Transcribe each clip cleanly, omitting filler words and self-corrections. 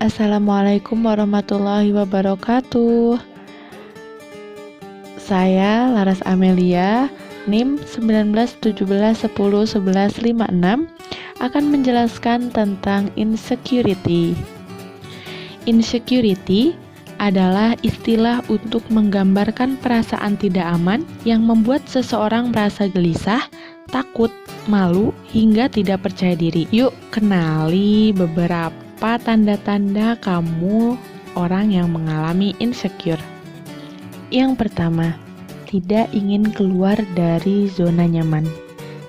Assalamualaikum warahmatullahi wabarakatuh. Saya Laras Amelia, NIM 1917111156, akan menjelaskan tentang insecurity. Insecurity adalah istilah untuk menggambarkan perasaan tidak aman yang membuat seseorang merasa gelisah, takut, malu, hingga tidak percaya diri. Yuk kenali beberapa tanda-tanda kamu orang yang mengalami insecure. Yang pertama, tidak ingin keluar dari zona nyaman.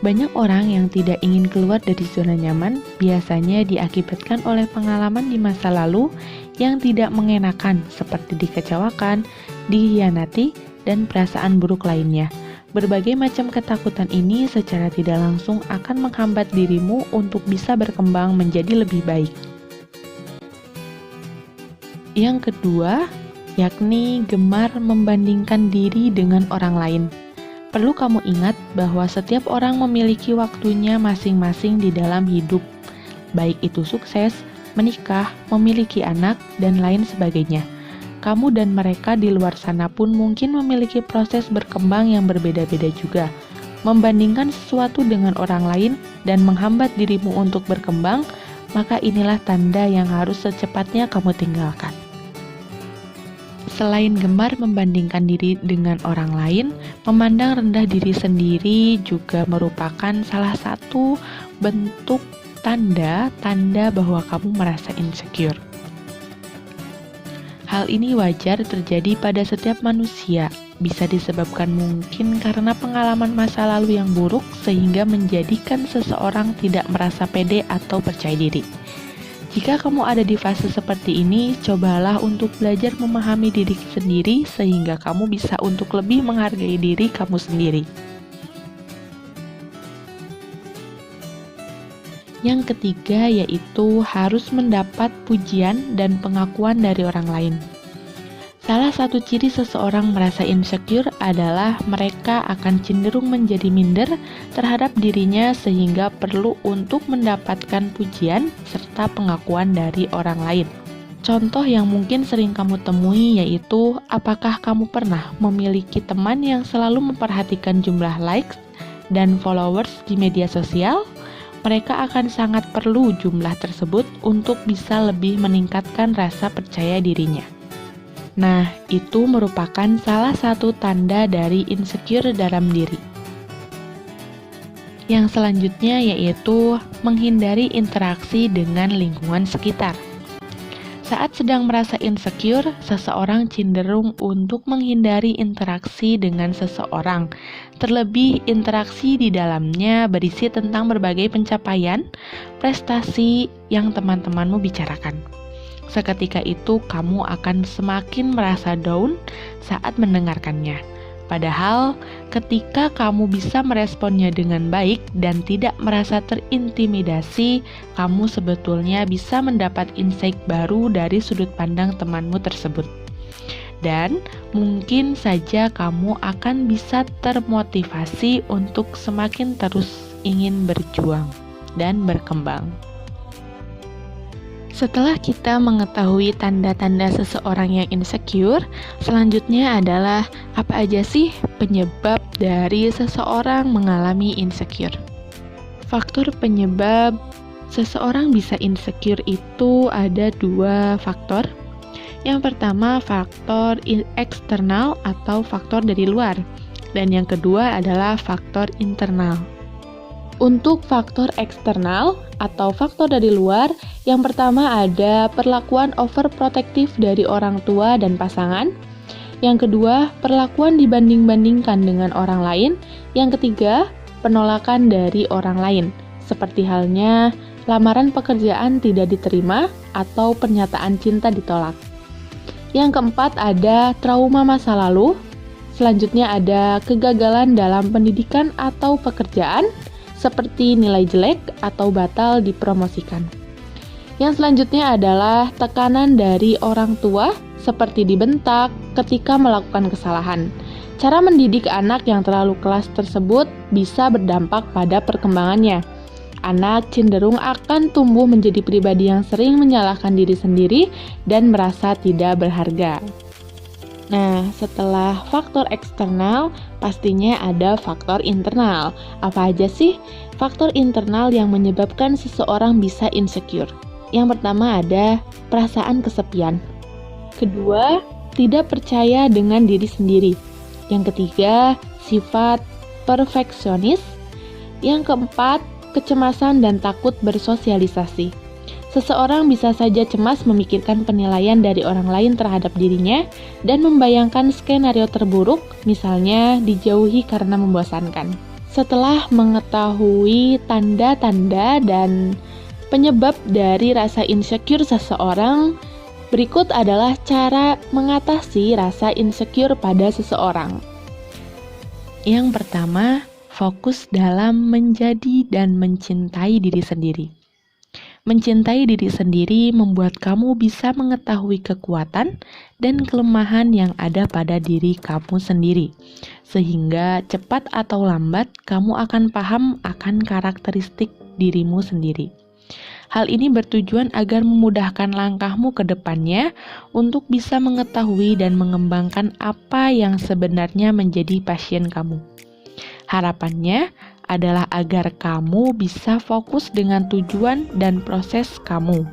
Banyak orang yang tidak ingin keluar dari zona nyaman biasanya diakibatkan oleh pengalaman di masa lalu yang tidak mengenakan seperti dikecewakan, dikhianati, dan perasaan buruk lainnya. Berbagai macam ketakutan ini secara tidak langsung akan menghambat dirimu untuk bisa berkembang menjadi lebih baik. Yang kedua, yakni gemar membandingkan diri dengan orang lain. Perlu kamu ingat bahwa setiap orang memiliki waktunya masing-masing di dalam hidup, baik itu sukses, menikah, memiliki anak, dan lain sebagainya. Kamu dan mereka di luar sana pun mungkin memiliki proses berkembang yang berbeda-beda juga. Membandingkan sesuatu dengan orang lain dan menghambat dirimu untuk berkembang, maka inilah tanda yang harus secepatnya kamu tinggalkan. Selain gemar membandingkan diri dengan orang lain, memandang rendah diri sendiri juga merupakan salah satu bentuk tanda bahwa kamu merasa insecure. Hal ini wajar terjadi pada setiap manusia, bisa disebabkan mungkin karena pengalaman masa lalu yang buruk sehingga menjadikan seseorang tidak merasa pede atau percaya diri. Jika kamu ada di fase seperti ini, cobalah untuk belajar memahami diri sendiri sehingga kamu bisa untuk lebih menghargai diri kamu sendiri. Yang ketiga yaitu harus mendapat pujian dan pengakuan dari orang lain. Salah satu ciri seseorang merasa insecure adalah mereka akan cenderung menjadi minder terhadap dirinya sehingga perlu untuk mendapatkan pujian serta pengakuan dari orang lain. Contoh yang mungkin sering kamu temui yaitu apakah kamu pernah memiliki teman yang selalu memperhatikan jumlah likes dan followers di media sosial? Mereka akan sangat perlu jumlah tersebut untuk bisa lebih meningkatkan rasa percaya dirinya. Nah, itu merupakan salah satu tanda dari insecure dalam diri. Yang selanjutnya yaitu menghindari interaksi dengan lingkungan sekitar. Saat sedang merasa insecure, seseorang cenderung untuk menghindari interaksi dengan seseorang. Terlebih, interaksi di dalamnya berisi tentang berbagai pencapaian, prestasi yang teman-temanmu bicarakan. Seketika itu kamu akan semakin merasa down saat mendengarkannya. Padahal ketika kamu bisa meresponnya dengan baik dan tidak merasa terintimidasi, kamu sebetulnya bisa mendapat insight baru dari sudut pandang temanmu tersebut. Dan mungkin saja kamu akan bisa termotivasi untuk semakin terus ingin berjuang dan berkembang. Setelah kita mengetahui tanda-tanda seseorang yang insecure, selanjutnya adalah apa aja sih penyebab dari seseorang mengalami insecure? Faktor penyebab seseorang bisa insecure itu ada dua faktor. Yang pertama faktor eksternal atau faktor dari luar, dan yang kedua adalah faktor internal. Untuk faktor eksternal atau faktor dari luar, yang pertama ada perlakuan overprotective dari orang tua dan pasangan. Yang kedua, perlakuan dibanding-bandingkan dengan orang lain. Yang ketiga, penolakan dari orang lain, seperti halnya lamaran pekerjaan tidak diterima atau pernyataan cinta ditolak. Yang keempat ada trauma masa lalu. Selanjutnya ada kegagalan dalam pendidikan atau pekerjaan, seperti nilai jelek atau batal dipromosikan. Yang selanjutnya adalah tekanan dari orang tua, seperti dibentak ketika melakukan kesalahan. Cara mendidik anak yang terlalu keras tersebut bisa berdampak pada perkembangannya. Anak cenderung akan tumbuh menjadi pribadi yang sering menyalahkan diri sendiri dan merasa tidak berharga. Nah, setelah faktor eksternal, pastinya ada faktor internal. Apa aja sih faktor internal yang menyebabkan seseorang bisa insecure? Yang pertama ada perasaan kesepian. Kedua, tidak percaya dengan diri sendiri. Yang ketiga, sifat perfeksionis. Yang keempat, kecemasan dan takut bersosialisasi. Seseorang bisa saja cemas memikirkan penilaian dari orang lain terhadap dirinya dan membayangkan skenario terburuk, misalnya dijauhi karena membosankan. Setelah mengetahui tanda-tanda dan penyebab dari rasa insecure seseorang, berikut adalah cara mengatasi rasa insecure pada seseorang. Yang pertama, fokus dalam menjadi dan mencintai diri sendiri. Mencintai diri sendiri membuat kamu bisa mengetahui kekuatan dan kelemahan yang ada pada diri kamu sendiri. Sehingga cepat atau lambat kamu akan paham akan karakteristik dirimu sendiri. Hal ini bertujuan agar memudahkan langkahmu ke depannya untuk bisa mengetahui dan mengembangkan apa yang sebenarnya menjadi passion kamu. Harapannya adalah agar kamu bisa fokus dengan tujuan dan proses kamu,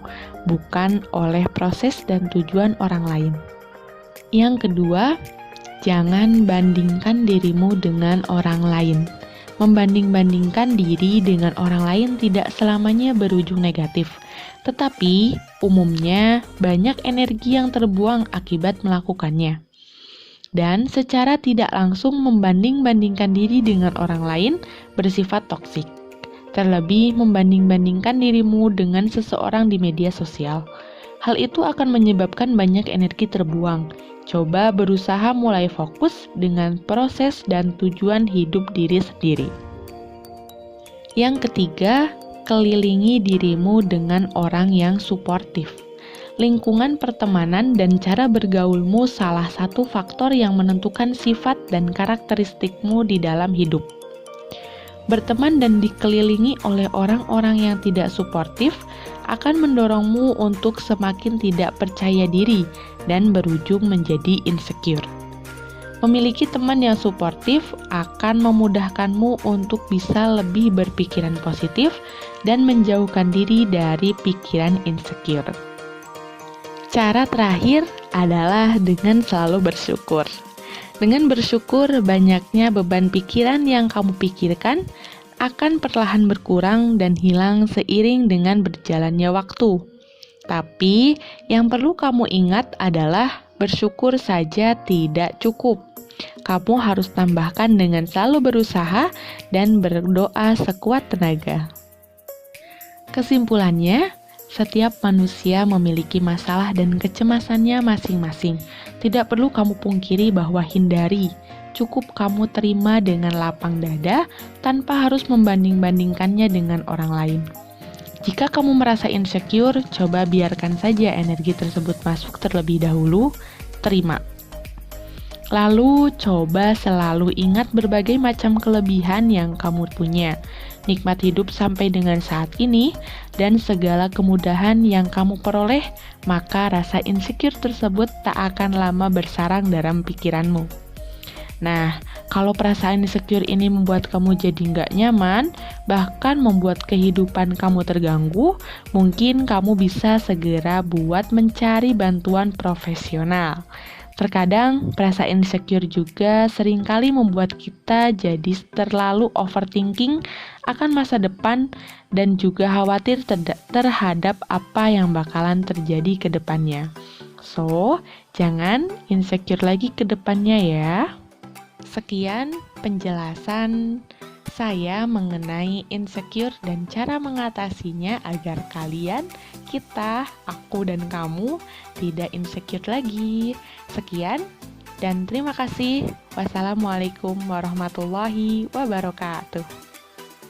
bukan oleh proses dan tujuan orang lain. Yang kedua, jangan bandingkan dirimu dengan orang lain. Membanding-bandingkan diri dengan orang lain tidak selamanya berujung negatif, tetapi umumnya banyak energi yang terbuang akibat melakukannya. Dan secara tidak langsung membanding-bandingkan diri dengan orang lain bersifat toksik. Terlebih membanding-bandingkan dirimu dengan seseorang di media sosial. Hal itu akan menyebabkan banyak energi terbuang. Coba berusaha mulai fokus dengan proses dan tujuan hidup diri sendiri. Yang ketiga, kelilingi dirimu dengan orang yang suportif. Lingkungan pertemanan dan cara bergaulmu salah satu faktor yang menentukan sifat dan karakteristikmu di dalam hidup. Berteman dan dikelilingi oleh orang-orang yang tidak suportif akan mendorongmu untuk semakin tidak percaya diri dan berujung menjadi insecure. Memiliki teman yang suportif akan memudahkanmu untuk bisa lebih berpikiran positif dan menjauhkan diri dari pikiran insecure. Cara terakhir adalah dengan selalu bersyukur. Dengan bersyukur, banyaknya beban pikiran yang kamu pikirkan akan perlahan berkurang dan hilang seiring dengan berjalannya waktu. Tapi, yang perlu kamu ingat adalah bersyukur saja tidak cukup. Kamu harus tambahkan dengan selalu berusaha dan berdoa sekuat tenaga. Kesimpulannya, setiap manusia memiliki masalah dan kecemasannya masing-masing. Tidak perlu kamu pungkiri bahwa hindari. Cukup kamu terima dengan lapang dada tanpa harus membanding-bandingkannya dengan orang lain. Jika kamu merasa insecure, coba biarkan saja energi tersebut masuk terlebih dahulu. Terima. Lalu coba selalu ingat berbagai macam kelebihan yang kamu punya. Nikmat hidup sampai dengan saat ini dan segala kemudahan yang kamu peroleh, maka rasa insecure tersebut tak akan lama bersarang dalam pikiranmu. Nah, kalau perasaan insecure ini membuat kamu jadi nggak nyaman, bahkan membuat kehidupan kamu terganggu, mungkin kamu bisa segera buat mencari bantuan profesional. Terkadang, perasaan insecure juga seringkali membuat kita jadi terlalu overthinking akan masa depan dan juga khawatir terhadap apa yang bakalan terjadi ke depannya. So, jangan insecure lagi ke depannya ya. Sekian penjelasan saya mengenai insecure dan cara mengatasinya agar kalian, kita, aku, dan kamu tidak insecure lagi. Sekian dan terima kasih. Wassalamualaikum warahmatullahi wabarakatuh.